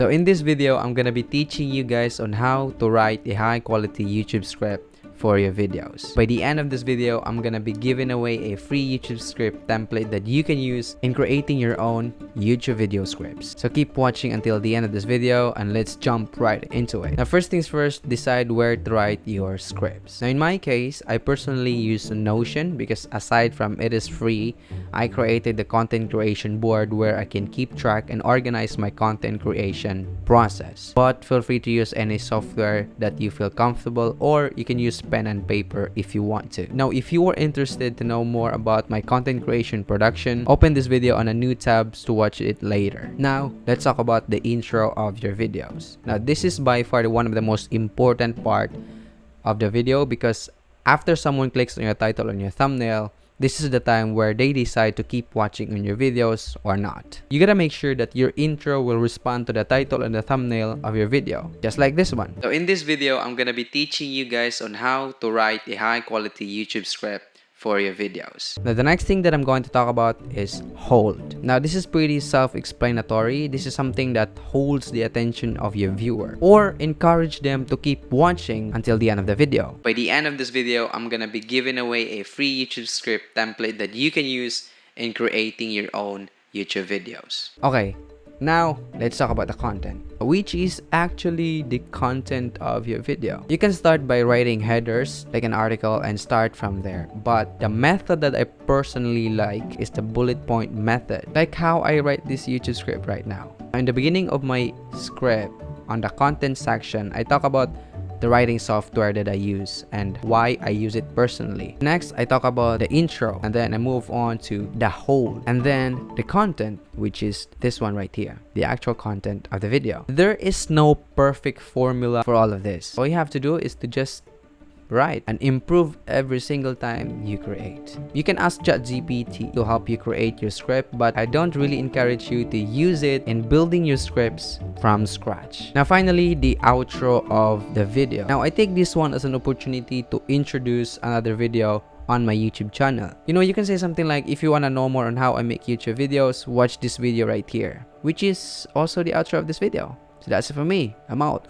So in this video, I'm gonna be teaching you guys on how to write a high quality YouTube script for your videos. By the end of this video, I'm gonna be giving away a free YouTube script template that you can use in creating your own YouTube video scripts. So keep watching until the end of this video and let's jump right into it. Now first things first, decide where to write your scripts. Now in my case, I personally use Notion because aside from it is free, I created the content creation board where I can keep track and organize my content creation process. But feel free to use any software that you feel comfortable, or you can use pen and paper if you want to. Now, if you are interested to know more about my content creation production, open this video on a new tab to watch it later. Now, let's talk about the intro of your videos. Now, this is by far one of the most important part of the video because after someone clicks on your title and your thumbnail, this is the time where they decide to keep watching on your videos or not. You gotta make sure that your intro will respond to the title and the thumbnail of your video, just like this one. So in this video, I'm gonna be teaching you guys on how to write a high quality YouTube script for your videos. Now the next thing that I'm going to talk about is hold. Now this is pretty self-explanatory. This is something that holds the attention of your viewer or encourage them to keep watching until the end of the video. By the end of this video, I'm gonna be giving away a free YouTube script template that you can use in creating your own YouTube videos. Okay, now let's talk about the content, which is actually the content of your video. You can start by writing headers like an article and start from there, but the method that I personally like is the bullet point method, like how I write this YouTube script right now. In the beginning of my script, on the content section, I talk about the writing software that I use and why I use it personally. Next, I talk about the intro, and then I move on to the whole, and then the content, which is this one right here, the actual content of the video. There is no perfect formula for all of this. All you have to do is to just write and improve every single time you create. You can ask ChatGPT to help you create your script, but I don't really encourage you to use it in building your scripts from scratch. Now finally, the outro of the video. Now I take this one as an opportunity to introduce another video on my YouTube channel. You know, you can say something like, if you want to know more on how I make YouTube videos, watch this video right here, which is also the outro of this video. So that's it for me. I'm out.